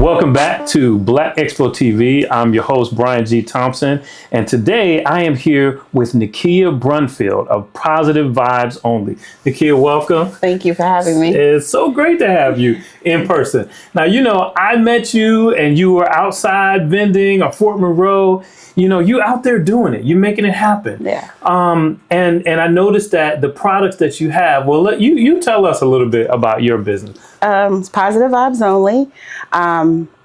Welcome back to Black Expo TV. I'm your host, Brian G. Thompson, and today I am here with Nakia Brumfield of Positive Vibes Only. Nakia, welcome. Thank you for having me. It's so great to have you in person. Now, I met you and you were outside vending on Fort Monroe. You out there doing it. You're making it happen. Yeah. And I noticed that the products that you have, well, you tell us a little bit about your business. It's Positive Vibes Only.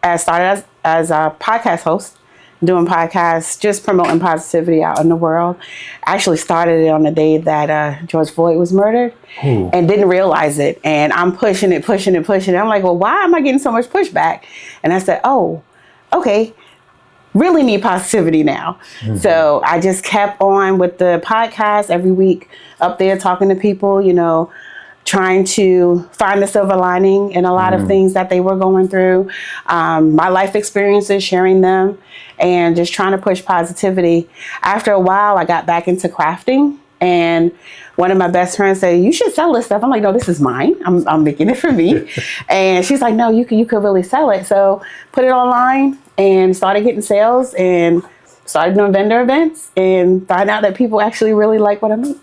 I started as a podcast host, doing podcasts, just promoting positivity out in the world. I actually started it on the day that George Floyd was murdered. Ooh. And didn't realize it. And I'm pushing it. I'm like, well, why am I getting so much pushback? And I said, oh, okay. Really need positivity now. Mm-hmm. So I just kept on with the podcast every week, up there talking to people, trying to find the silver lining in a lot of things that they were going through, my life experiences, sharing them, and just trying to push positivity. After a while, I got back into crafting, and one of my best friends said, "You should sell this stuff." I'm like, "No, this is mine. I'm making it for me." And she's like, "No, you could really sell it." So put it online and started getting sales and started doing vendor events and find out that people actually really like what I make.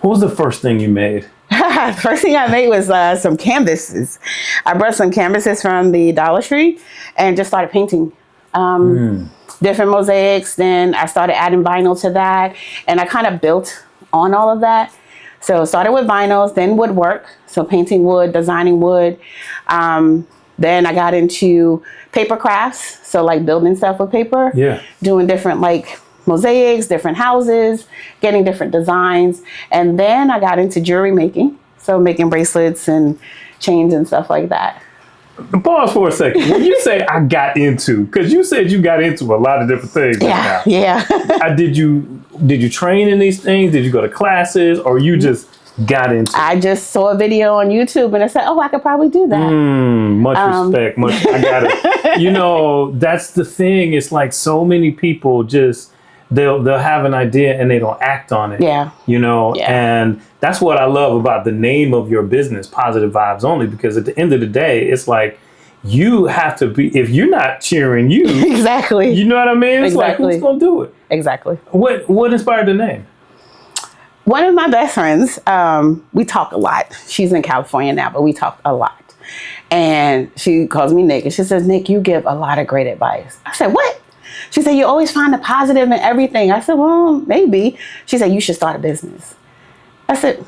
What was the first thing you made? The first thing I made was some canvases. I brought some canvases from the Dollar Tree and just started painting different mosaics. Then I started adding vinyl to that, and I kind of built on all of that. So started with vinyls, then woodwork, so painting wood, designing wood. Then I got into paper crafts, so like building stuff with paper, doing different like mosaics, different houses, getting different designs. And then I got into jewelry making, so making bracelets and chains and stuff like that. Pause for a second. When you say I got into, because you said you got into a lot of different things. Yeah. Did you train in these things? Did you go to classes, or you just got into it? I just saw a video on YouTube and I said, oh, I could probably do that. Much respect. I got it. That's the thing. It's like so many people just, they'll have an idea and they don't act on it. Yeah. And that's what I love about the name of your business, Positive Vibes Only, because at the end of the day, it's like you have to be, if you're not cheering you. Exactly. You know what I mean? It's exactly. like, who's going to do it? Exactly. What inspired the name? One of my best friends, we talk a lot. She's in California now, but we talk a lot. And she calls me Nick, and she says, Nick, you give a lot of great advice. I said, what? She said, you always find the positive in everything. I said, well, maybe. She said, you should start a business. I said,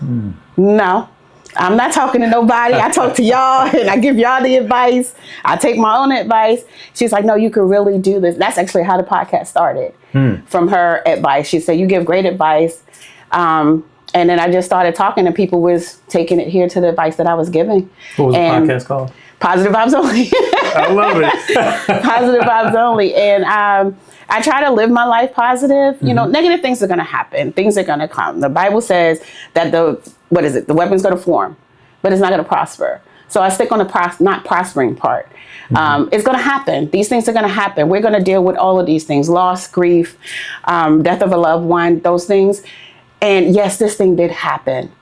no, I'm not talking to nobody. I talk to y'all and I give y'all the advice. I take my own advice. She's like, no, you could really do this. That's actually how the podcast started, from her advice. She said, you give great advice. And then I just started talking to people, was taking it here to the advice that I was giving. What was the podcast called? Positive Vibes Only. I love it. Positive Vibes Only. And I try to live my life positive. Negative things are going to happen. Things are going to come. The Bible says that the weapon's going to form, but it's not going to prosper. So I stick on the not prospering part. It's going to happen. These things are going to happen. We're going to deal with all of these things: loss, grief, death of a loved one, those things. And yes, this thing did happen,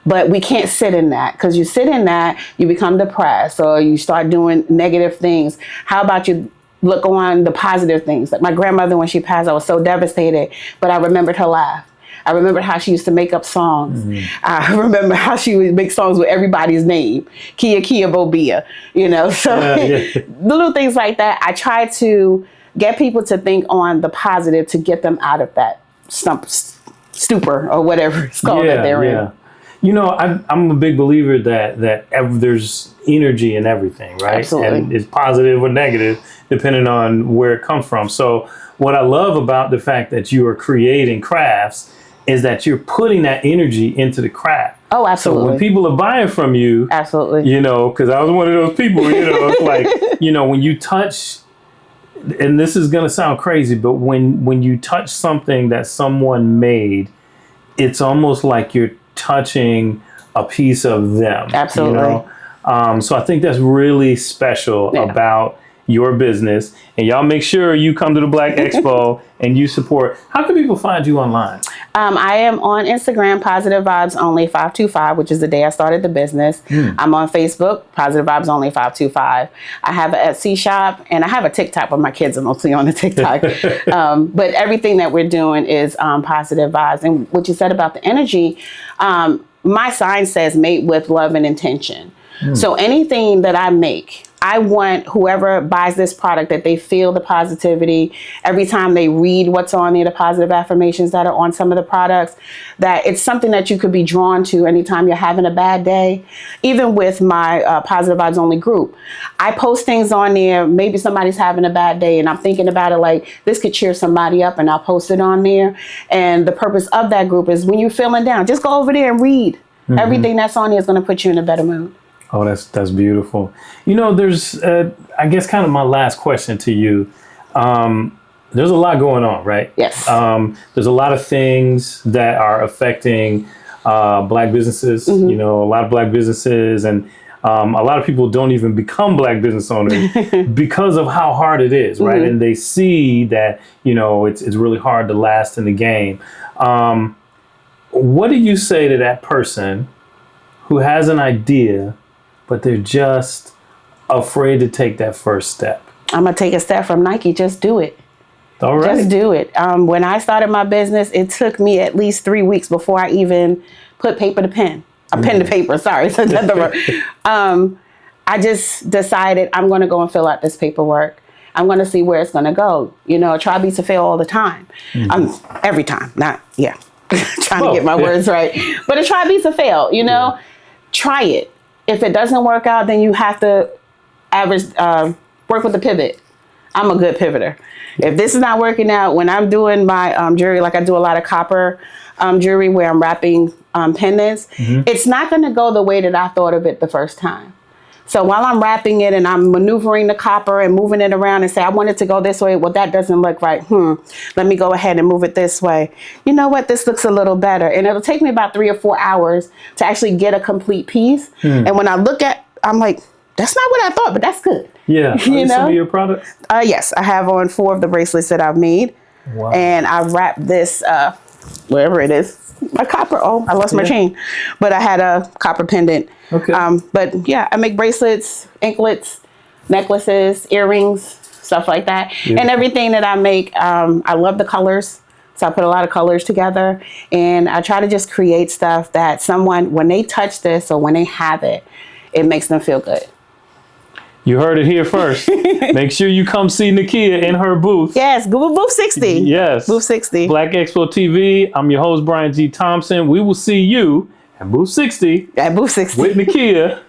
but we can't sit in that, because you sit in that, you become depressed or you start doing negative things. How about you look on the positive things? Like my grandmother, when she passed, I was so devastated, but I remembered her laugh. I remembered how she used to make up songs. I remember how she would make songs with everybody's name. Kia Bobia, little things like that. I try to get people to think on the positive to get them out of that stupor or whatever it's called that they're in. I'm a big believer that there's energy in everything, right? Absolutely. And it's positive or negative depending on where it comes from. So what I love about the fact that you are creating crafts is that you're putting that energy into the craft. Oh, absolutely. So when people are buying from you, absolutely, because I was one of those people, it's like, when you touch, and this is going to sound crazy, but when you touch something that someone made, it's almost like you're touching a piece of them. Absolutely. So I think that's really special about your business. And y'all make sure you come to the Black Expo and you support. How can people find you online? I am on Instagram, Positive Vibes Only 525, which is the day I started the business. I'm on Facebook, Positive Vibes Only 525. I have an Etsy shop, and I have a TikTok, but my kids are mostly on the TikTok. But everything that we're doing is positive vibes. And what you said about the energy, my sign says made with love and intention. So anything that I make, I want whoever buys this product that they feel the positivity every time they read what's on there, the positive affirmations that are on some of the products, that it's something that you could be drawn to anytime you're having a bad day. Even with my Positive Vibes Only group, I post things on there. Maybe somebody's having a bad day and I'm thinking about it like this could cheer somebody up, and I'll post it on there. And the purpose of that group is when you're feeling down, just go over there and read. Everything that's on there is going to put you in a better mood. Oh, that's beautiful. You know, there's, I guess, kind of my last question to you. There's a lot going on, right? Yes. There's a lot of things that are affecting Black businesses. You know, a lot of Black businesses, and a lot of people don't even become Black business owners because of how hard it is, right? And they see that, you know, it's really hard to last in the game. What do you say to that person who has an idea, but they're just afraid to take that first step? I'm going to take a step from Nike. Just do it. All right. Just do it. When I started my business, it took me at least 3 weeks before I even put paper to pen. Pen to paper, sorry. I just decided I'm going to go and fill out this paperwork. I'm going to see where it's going to go. You know, try beats to fail all the time. Every time. Trying to get my words right. But a try beats a fail, you know. Try it. If it doesn't work out, then you have to work with the pivot. I'm a good pivoter. If this is not working out, when I'm doing my jewelry, like I do a lot of copper jewelry where I'm wrapping pendants, it's not going to go the way that I thought of it the first time. So while I'm wrapping it and I'm maneuvering the copper and moving it around and say, I want it to go this way. Well, that doesn't look right. Let me go ahead and move it this way. You know what? This looks a little better. And it'll take me about 3 or 4 hours to actually get a complete piece. And when I look at, I'm like, that's not what I thought, but that's good. Yeah. You know? Some of your products? Yes. I have on 4 of the bracelets that I've made. Wow. And I've wrapped this, wherever it is. My copper. Oh, I lost my chain, but I had a copper pendant. Okay. But yeah, I make bracelets, anklets, necklaces, earrings, stuff like that. Yeah. And everything that I make, I love the colors. So I put a lot of colors together, and I try to just create stuff that someone, when they touch this or when they have it, it makes them feel good. You heard it here first. Make sure you come see Nakia in her booth. Yes, Google Booth 60. Yes. Booth 60. Black Expo TV. I'm your host, Brian G. Thompson. We will see you at Booth 60. At Booth 60. With Nakia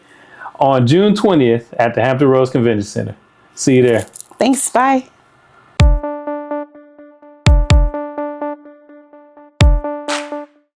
on June 20th at the Hampton Roads Convention Center. See you there. Thanks. Bye.